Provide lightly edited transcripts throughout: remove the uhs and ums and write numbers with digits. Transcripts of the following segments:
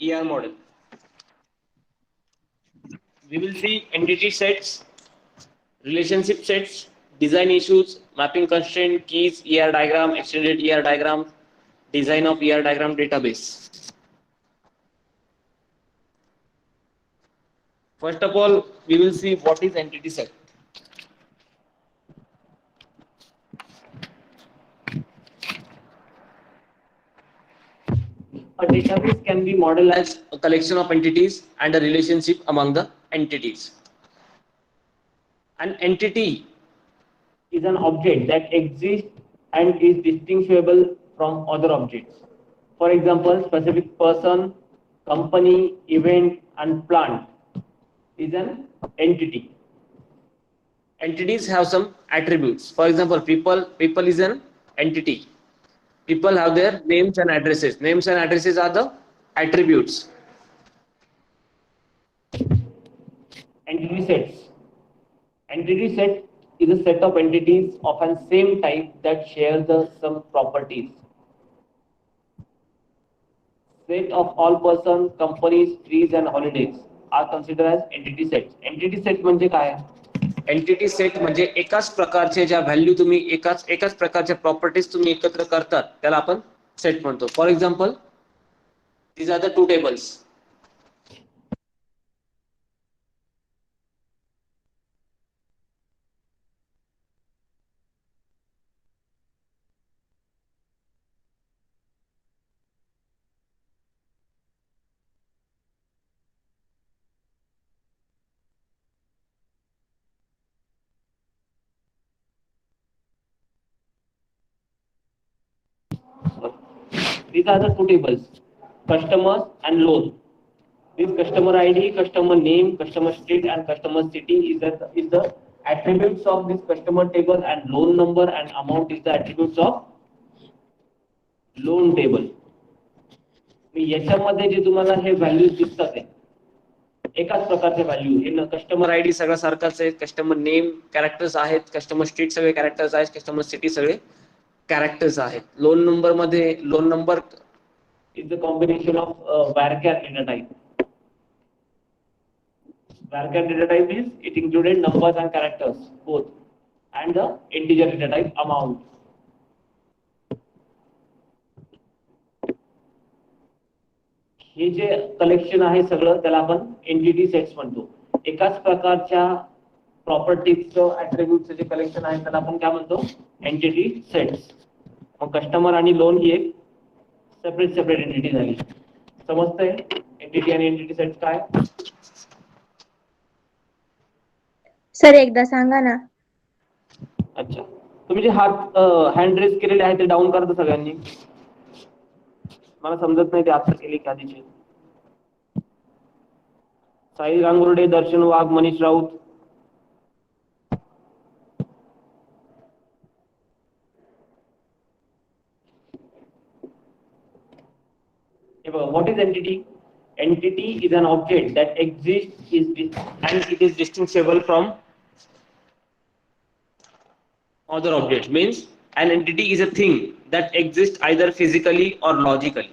ER model. We will see entity sets, relationship sets, design issues, mapping constraint, keys, ER diagram, extended ER diagram, design of ER diagram database. First of all, we will see what is entity set. A database can be modeled as a collection of entities and a relationship among the entities. An entity is an object that exists and is distinguishable from other objects. For example, specific person, company, event, and plant is an entity. Entities have some attributes. For example, people is an entity. People have their names and addresses. Names and addresses are the attributes. Entity sets. Entity set is a set of entities of an same type that share some properties. Set of all persons, companies, trees and holidays are considered as entity sets. Entity set म्हणजे काय? Entity set म्हणजे एकाच प्रकारचे ज्या value तुम्ही एकाच प्रकारच्या properties तुम्ही एकत्र करतात त्याला आपण सेट म्हणतो. For example, these are the two tables. These are the two tables, customers and loan. This customer ID, customer name, customer street, and customer city is the attributes of this customer table, and loan number and amount is the attributes of loan table. याच्यामध्ये जे तुम्हाला हे values दिसतात आहे एकाच प्रकारचे value. हे customer ID सगळं सारखाच आहे, customer name characters आहेत, कस्टमर स्ट्रीट सगळे कॅरेक्टर्स आहेत, कस्टमर सिटी सगळे कॅरेक्टर्स आहेत. लोन नंबर मध्ये loan number is the combination of varchar data type. Varchar data type is it included numbers and characters both, and the integer data type amount. Hey J collection आहे सगळं त्याला आपण entity sets म्हणतो. एकाच प्रकारच्या प्रॉपर्टीजचं ऍट्रिब्यूटचं जे collection आहे त्याला आपण काय म्हणतो? Entity sets. मग कस्टमर आणि लोन ही एक सेपरेट एंटिटी झाली. समजतंय एंटिटी आणि एंटिटी सेट्स काय? सर एकदा सांगा ना. अच्छा, तुम्ही जे हात हँड रेस केलेले आहे ते डाऊन करता सगळ्यांनी. मला समजत नाही ते आता केले की आधीचे. साहिल गांगुर्डे, दर्शन वाघ, Manish Raut. What is entity? Entity is an object that exists and it is distinguishable from other objects. Means an entity is a thing that exists either physically or logically.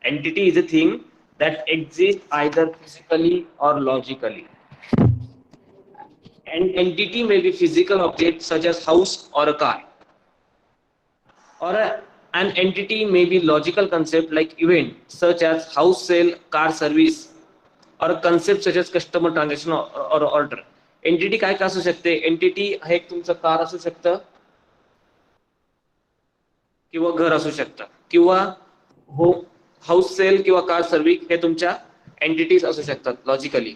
Entity is a thing that exists either physically or logically. An entity may be physical objects such as house or a car, or an entity may be logical concept like event such as house sale, car service, or a concept such as customer transaction or order. Entity काय असू शकते? Entity हे तुमचं car असू शकतं किंवा घर असू शकतं किंवा हाऊस सेल किंवा कार सर्व्हिस हे तुमच्या एंटिटीज असू शकतात लॉजिकली.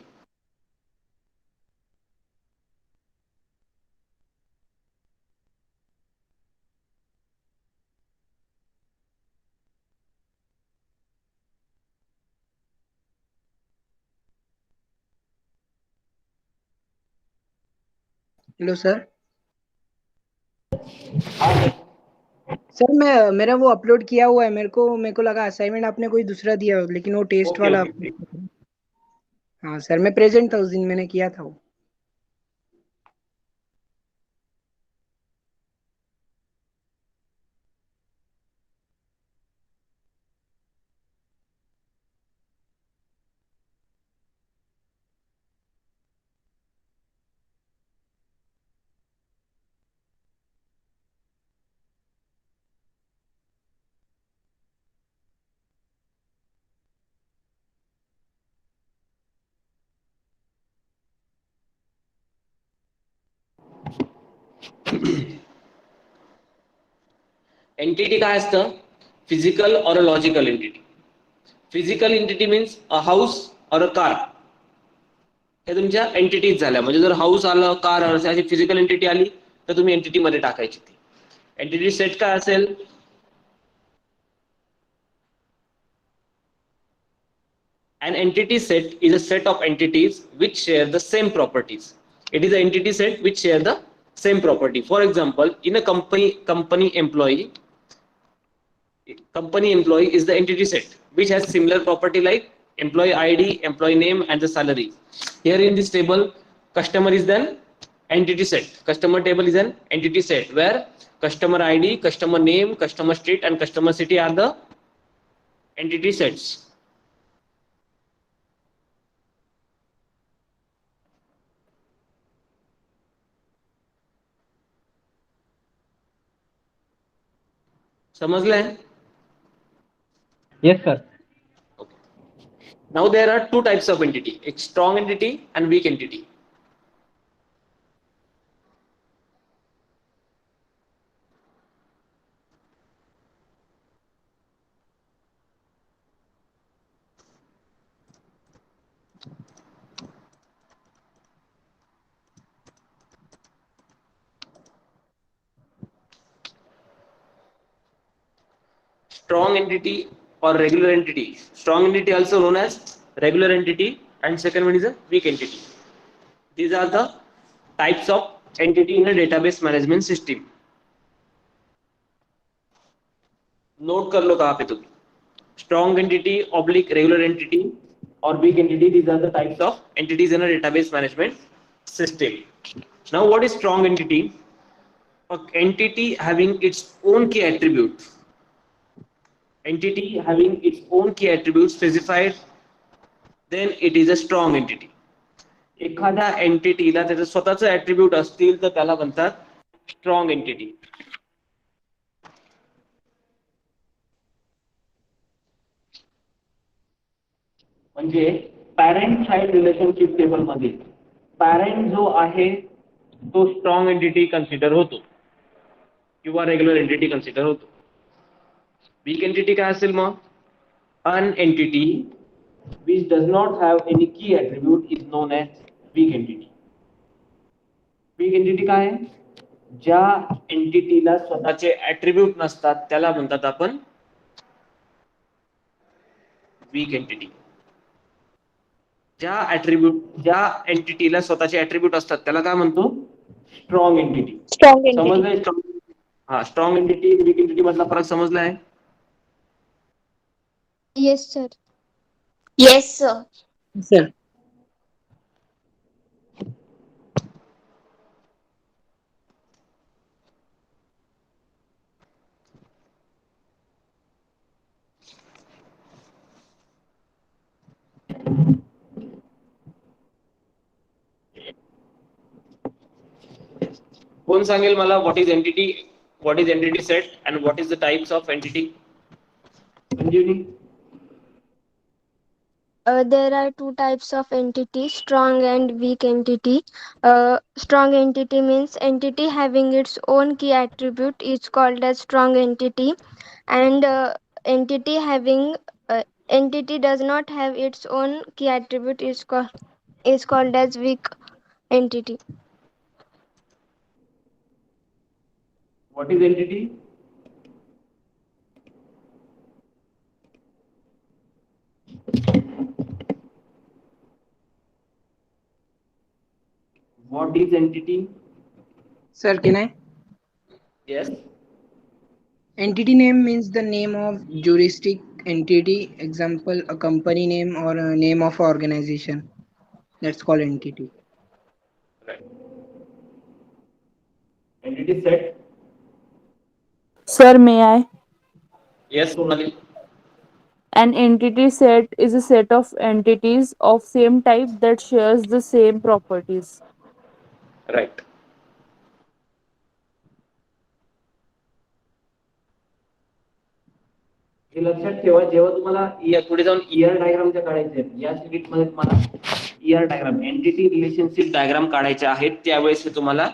Hello sir. सर मैं मेरा वो अपलोड किया हुआ है. मेरे को लगा असाइनमेंट आपने कोई दूसरा दिया, लेकिन वो टेस्ट वाला. हाँ सर, मैं प्रेजेंट था उस दिन, मैंने किया था वो. एंटिटी काय असतं? फिजिकल और a logical entity. Physical entity means a house और अ कार. हे तुमच्या एंटिटीज झाल्या. म्हणजे जर हाऊस आलं, कार आलं, अशी फिजिकल एंटिटी आली तर तुम्ही एंटिटी मध्ये टाकायची ती. एंटिटी सेट काय असेल? An entity set is a set of entities which share the same properties. It is an entity set which share the same property. For example, in a company employee is the entity set which has similar property like employee ID, employee name, and the salary. Here in this table, customer is then entity set. Customer table is an entity set where customer ID, customer name, customer street, and customer city are the entity sets. समजलंय? Yes, sir. Okay. Now there are two types of entity: a strong entity and weak entity. Strong entity or regular entity. Strong entity also known as regular entity, and second one is a weak entity. These are the types of entity in a database management system. Note कर लो कहाँ पे तुम. Strong entity oblique regular entity or weak entity. These are the types of entities in a database management system. Now, what is strong entity? An entity having its own key attributes. Entity having its own key attributes specified, then it is a strong entity. एखाद्या एंटिटीला त्याचं स्वतःचं attribute असतील तर त्याला म्हणतात strong entity. म्हणजे parent child relationship table मध्ये parent जो आहे तो स्ट्रॉंग एंटिटी कन्सिडर होतो किंवा रेग्युलर एंटिटी कन्सिडर होतो. वीक एंटिटी काय असेल मग? अन entity which does not have any key attribute is known as weak entity. weak entity काय आहे? ज्या एंटिटीला स्वतःचे ऍट्रिब्यूट नसतात त्याला म्हणतात आपण वीक एंटिटी. ज्या एंटिटीला स्वतःचे ऍट्रिब्यूट असतात त्याला काय म्हणतो? Strong entity. Strong entity. समजलंय? हा, स्ट्रॉंग एंटिटी वीक एंटिटी मधला फरक समजलाय? Yes sir. Yes sir. Sir. कोण सांगेल मला what is entity set and what is the types of entity? Sanjivani. There are two types of entity, strong and weak entity. Strong entity means entity having its own key attribute is called as strong entity, and entity does not have its own key attribute is called as weak entity. What is entity? What is entity? Sir, can I? Yes. Entity name means the name of juristic entity. Example, a company name or a name of organization. That's called entity. Right. Entity set. Sir, may I? Yes, Sonali. An entity set is a set of entities of same type that shares the same properties. Right. हे लक्षात ठेवा, जेव्हा तुम्हाला पुढे जाऊन ER डायग्रामच्या काढायचे आहेत, या sheet मध्ये तुम्हाला ER diagram, entity relationship diagram काढायचे आहेत, त्यावेळेस हे तुम्हाला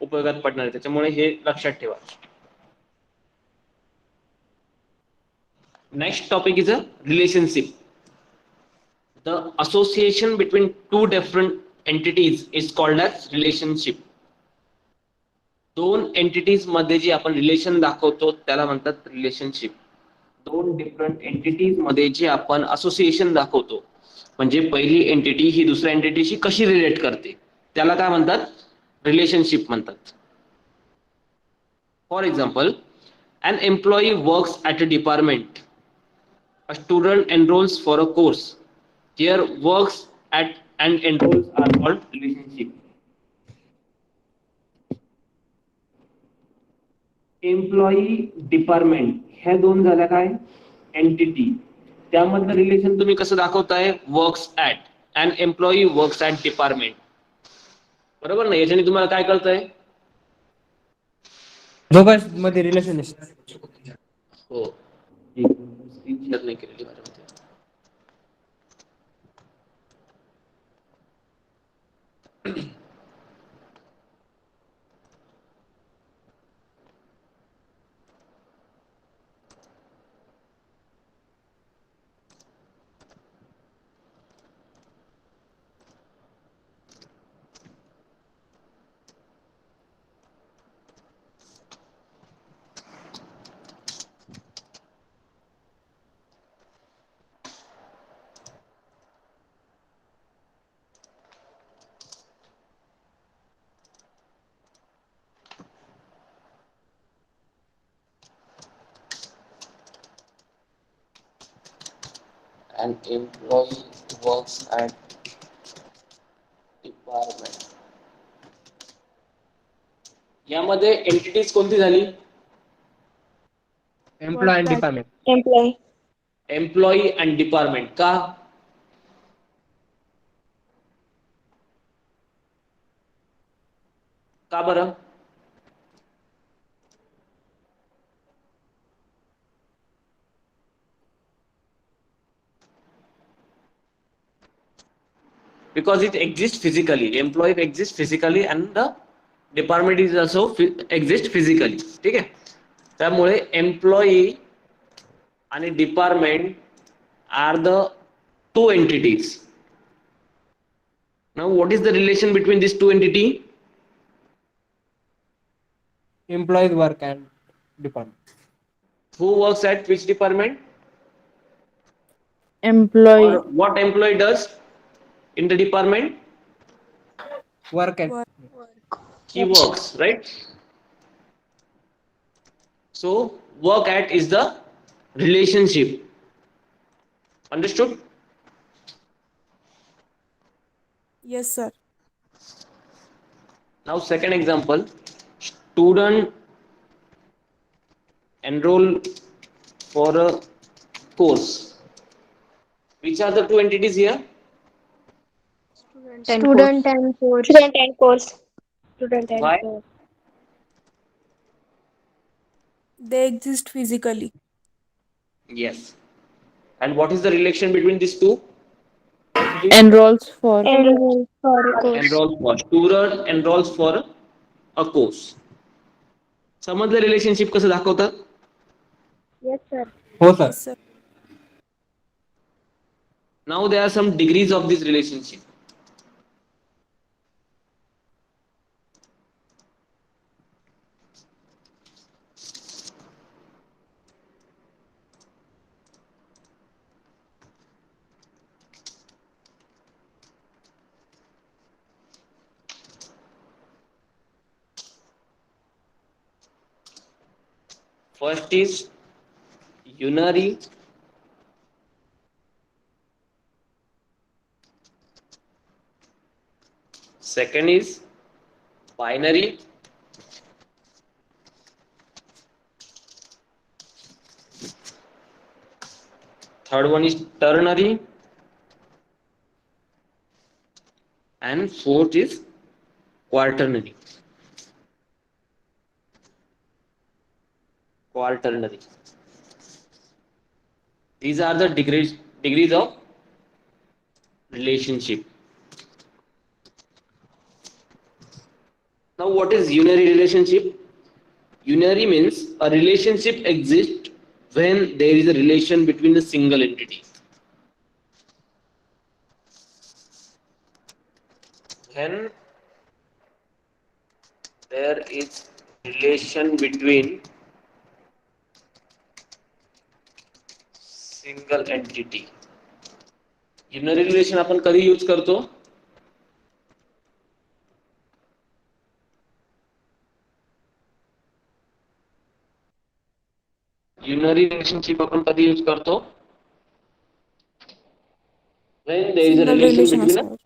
उपयोगात पडणार आहे. त्याच्यामुळे हे लक्षात ठेवा. Next topic is a relationship. The association between two different entities is called as relationship. दोन एंटिटीज मध्ये जे आपण रिलेशन दाखवतो त्याला म्हणतात रिलेशनशिप. दोन डिफरंट एंटिटीज मध्ये जे आपण असोसिएशन दाखवतो म्हणजे पहिली एंटिटी ही दुसऱ्या एंटिटीशी कशी रिलेट करते त्याला काय म्हणतात रिलेशनशिप म्हणतात. For example, an employee works at a department. A student enrolls for a course. Here, works at and enrolls are called relationship. Employee department ह्या दोन झाल्या काय एंटिटी. त्यामधलं रिलेशन तुम्ही कसं दाखवताय works at and employee works at department. बरोबर ना. याच्याने तुम्हाला काय कळतंय दोघांमध्ये रिलेशन हो. स्क्रीन शेअर नाही केलेली माझ्यामध्ये. An employee works at department. यामध्ये एंटिटीज कोणती झाली employee and department. Employee. Employee and department. का का बरं because it exists physically. Employee exists physically and the department is also exist physically. ठीक आहे. त्यामुळे एम्प्लॉई आणि department are the two entities. Now what is the relation between these two entities? Employees work and department. Who works at which department? Employee. Or what employee does in the department? Work and He works, right? So work at is the relationship. Understood? Yes, sir. Now second example, student enroll for a course. Which are the two entities here? Student and course. Student and course. Student and Why? course. They exist physically. Yes. And what is the relation between these two? Enrolls for. Enroll for a course. Enrolls for. Student enrolls for a course. समजलं relationship कसं दाखवतात? Yes, sir. हो sir. Yes, sir. Now there are some degrees of this relationship. First is unary. Second is binary. Third one is ternary. And fourth is quaternary. Quaternary. These are the degrees of relationship. Now what is unary relationship? Unary means a relationship exists when there is a relation between a single entity. When there is relation between single entity. Unary relation आपण कधी use करतो? Unary relationship आपण कधी use करतो? When there is a Single relation relation between a असल्यावर.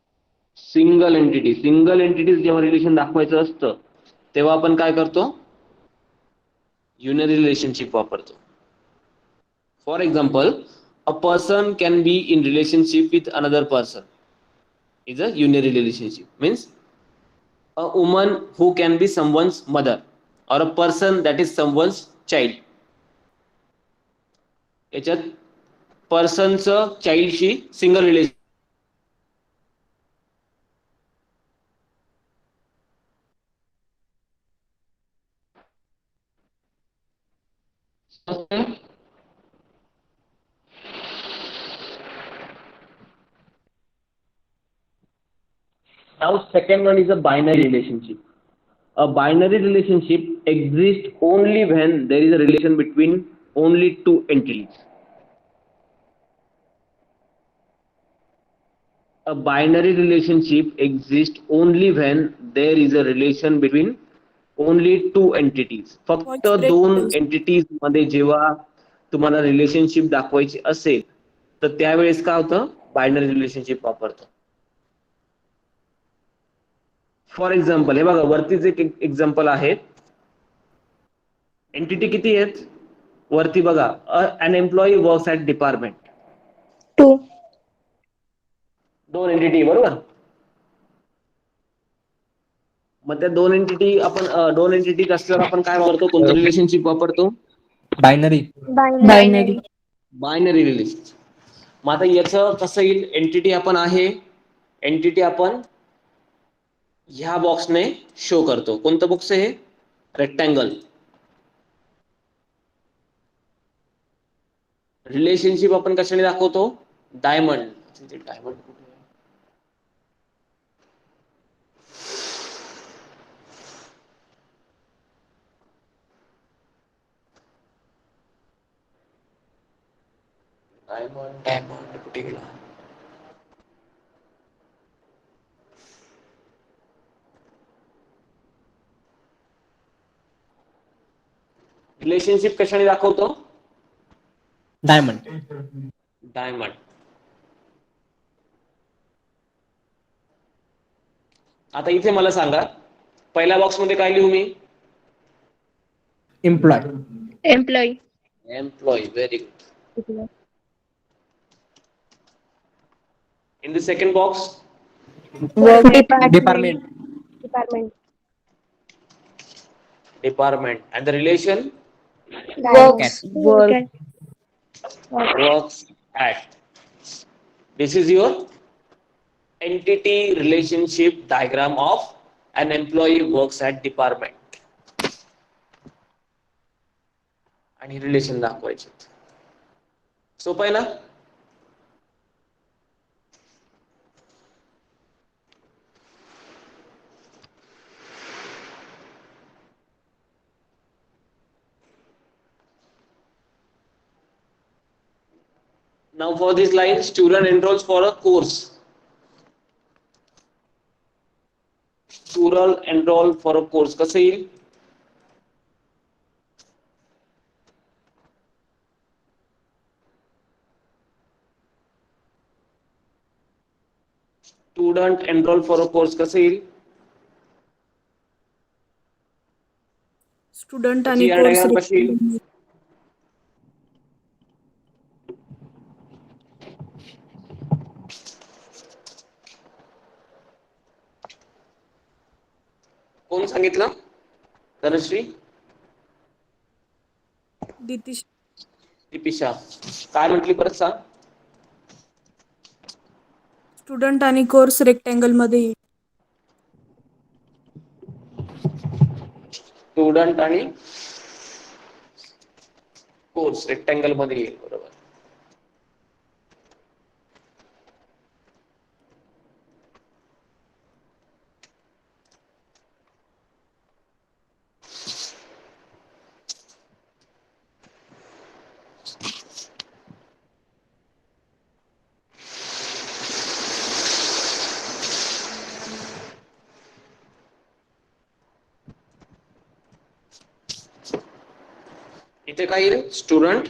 Single entity. Single entities जेव्हा relation दाखवायचं असतं तेव्हा आपण काय करतो? युनरी रिलेशनशिप वापरतो. For example, a person can be in relationship with another person is a unary relationship. Means a woman who can be someone's mother or a person that is someone's child. याच्यात पर्सनचं चाइल्डशी single relation. Now second one is a binary relationship. A binary relationship exists only when there is a relation between only two entities. A binary relationship exists only when there is a relation between only two entities. फक्त Voice break दोन होतोय. Entities मध्ये जेव्हा तुम्हाला relationship दाखवायची असेल तर त्यावेळेस काय होतं? बायनरी रिलेशनशिप वापरतो. फॉर एक्झाम्पल, हे बघा वरतीच एक एक्झाम्पल आहे. एंटिटी किती आहेत वरती बघा? अन एम्प्लॉई वर्क्स ॲट डिपार्टमेंट. 2. दोन एंटिटी बरोबर. मग त्या दोन एंटिटी असल्यावर आपण काय वापरतो? कोणतं रिलेशनशिप वापरतो? बायनरी. Binary. Binary relationship. मग आता याचं कसं येईल? एंटिटी आपण ह्या बॉक्सने शो करतो. कोणतं बॉक्स आहे? रेक्टँगल. रिलेशनशिप आपण कशाने दाखवतो? डायमंड. डायमंड कुठे आहे? डायमंड कुठे गेला? रिलेशनशिप कशाने दाखवतो? डायमंड. डायमंड. आता इथे मला सांगा, पहिल्या बॉक्स मध्ये काय लिहू मी? Employee. Employee. Employee. Very good. In the second box, Work. Department. Department. department. And the relation? Works. Work. Works at. This is your entity relationship diagram of an employee works at department. आणि relation दाखवायचे. सोपं आहे ना? Now for this line, student enrolls for a course. Student enroll for a course. कसं येईल? Student enroll for a course कसं येईल? Student आणि याची कोर्स diagram कशी येईल? कोण सांगितलं? धनश्री? दितिश. दीपिशा. काय म्हटली परत सांग? स्टुडंट आणि कोर्स रेक्टँगल मध्ये येईल. स्टुडंट आणि कोर्स रेक्टँगल मध्ये येईल. बरोबर. इथे काय येईल? स्टुडंट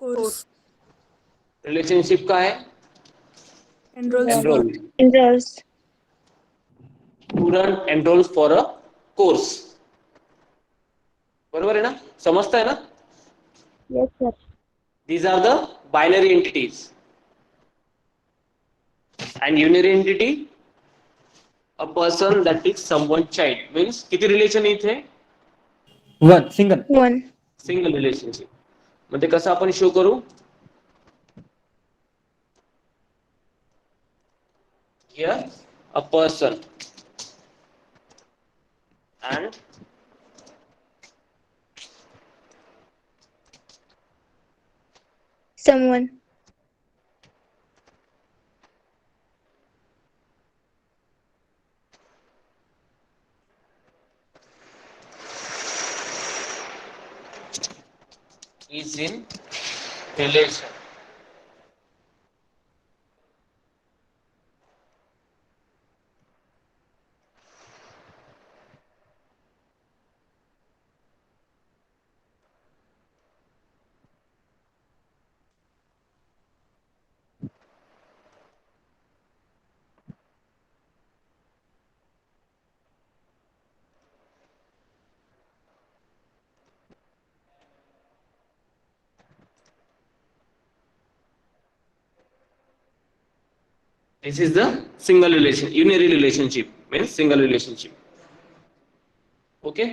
कोर्स रिलेशनशिप काय आहे? Enrols for enrol. Enrolls. Student enrols for a course. बरोबर आहे ना? समजतंय ना? Yes, sir. These are the binary entities. And unary entity, a person that is someone's child. Means किती रिलेशन इथे? One single. 1. Single relationship. मग ते कसं आपण शो करू? Here a person and Someone. is in relation. This is the single relation, unary relationship means single relationship. Okay.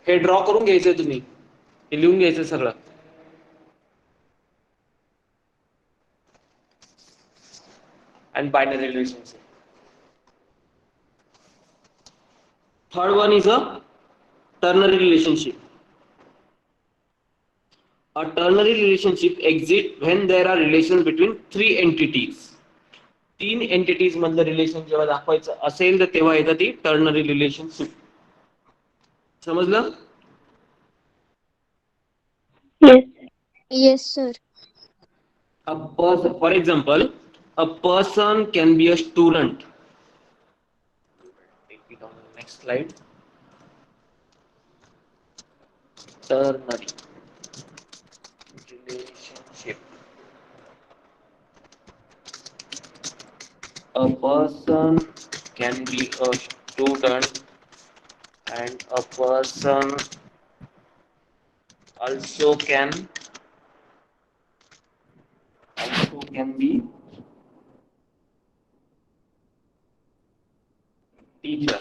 Hey draw करून घ्यायचंय तुम्ही. हे लिहून घ्यायचं सगळं. And binary relationship. Third one is a ternary relationship. A ternary relationship exists when there are relations between three entities. 3 entities मधलं relation जेव्हा दाखवायचं असेल तर तेव्हा येतं ती टर्नरी रिलेशनशिप. समजलं? Yes. Yes, sir. A person, for example, a person can be a student. Take it on the next slide. Ternary relationship. A person can be a student and a person also can be teacher.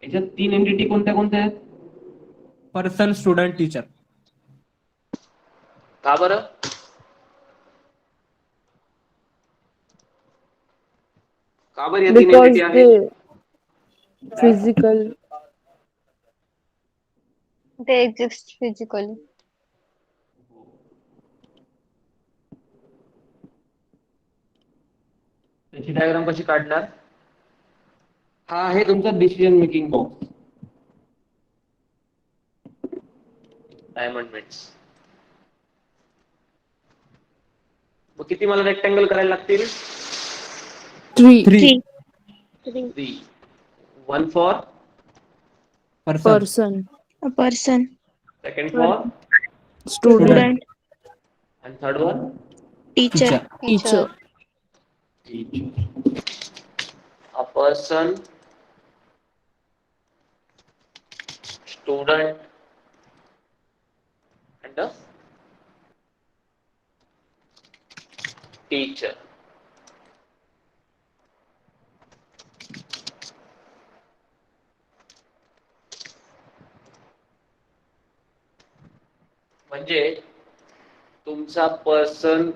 याच्यात 3 entity कोणत्या कोणत्या आहेत? Person student teacher. का बरं? का बरं या 3 Because entity आहेत? they physical. They exist physically. त्याची डायग्राम कशी काढणार? हा आहे तुमचा डिसिजन मेकिंग बॉक्स. डायमंडमेंट्स. मग किती मला रेक्टँगल करायला लागतील? 3 3 3. 1 for person. person. A person. second for Student. Student. and third one Teacher. Teacher. teacher. A person, student and a teacher. म्हणजे तुमचा पर्सन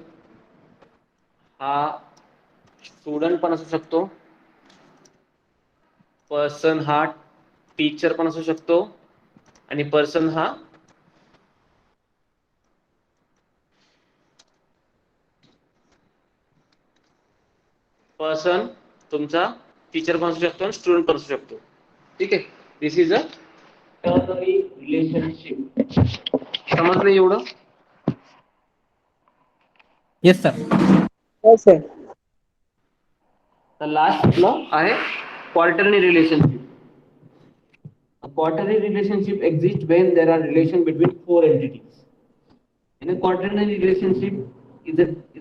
हा स्टुडंट पण असू शकतो, पर्सन हा टीचर पण असू शकतो, आणि पर्सन हा तुमचा टीचर पण असू शकतो, स्टुडंट पण असू शकतो. ठीक आहे. This is a ternary relationship. समजलं एवढं? Yes, sir. हो सर. The last law आहे quaternary relationship. A quaternary relationship exists when there are relations between four entities. In a quaternary relationship is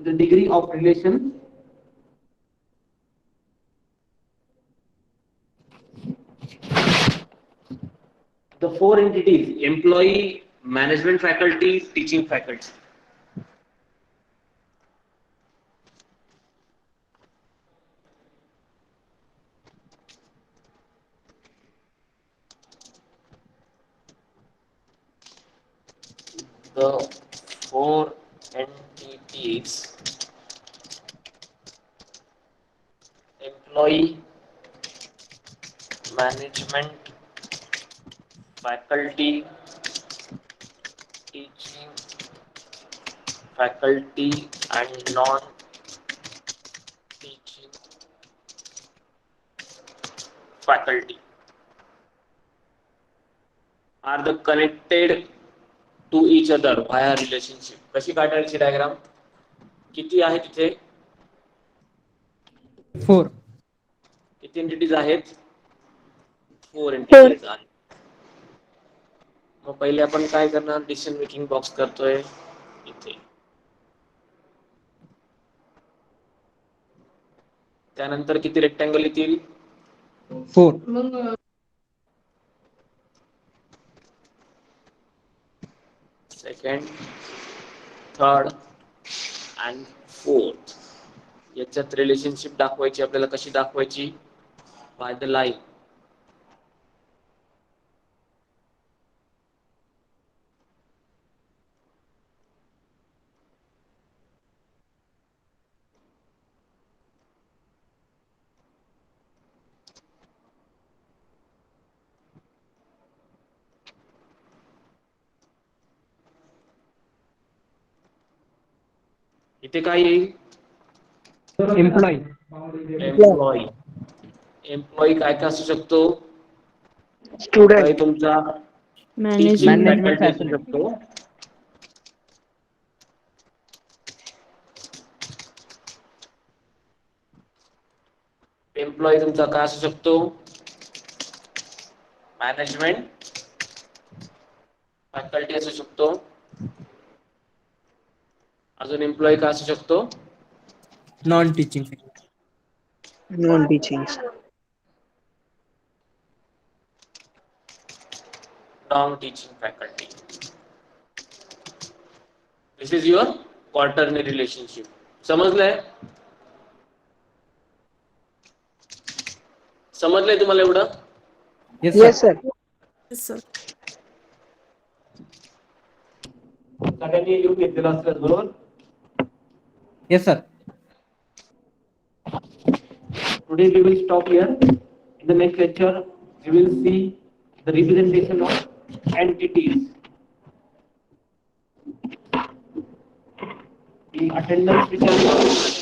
the degree of relation the four entities: employee, management faculty, teaching faculty. The four entities: employee, management, faculty, teaching faculty, and non-teaching faculty are the connected to each other via relationship. कशी काढायची diagram? किती आहे तिथे? 4. किती entities आहेत? 4 entities आहेत. मग पहिले आपण काय करणार? डिसिजन मेकिंग बॉक्स करतोय इथे. त्यानंतर किती रेक्टँगल येतील? 4. Second, third and fourth. याच्यात रिलेशनशिप दाखवायची आपल्याला. कशी दाखवायची? By the line. इथे काय येईल? Employee. एम्प्लॉई. एम्प्लॉई काय काय असू शकतो? स्टुडंट. काही तुमचा टीचिंग Management. फॅकल्टी असू शकतो, एम्प्लॉई तुमचा काय असू शकतो? मॅनेजमेंट फॅकल्टी असू शकतो. अजून एम्प्लॉई काय असू शकतो? Non-teaching. Non teaching. Non teaching faculty. This is your quarterly relationship. समजलंय? समजलंय तुम्हाला एवढं? Yes, yes sir. Sir. Yes, sir. सगळ्यांनी लिहून घेतलेलं असलं बरोबर? Yes, sir. Today we will stop here. In the next lecture, we will see the representation of entities. The attendance which are good luck.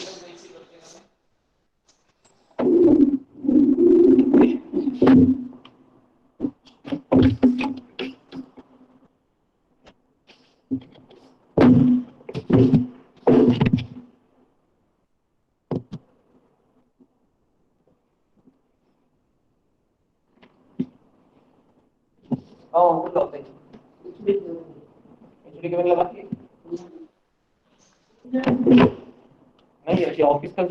नाही, ऑफिस का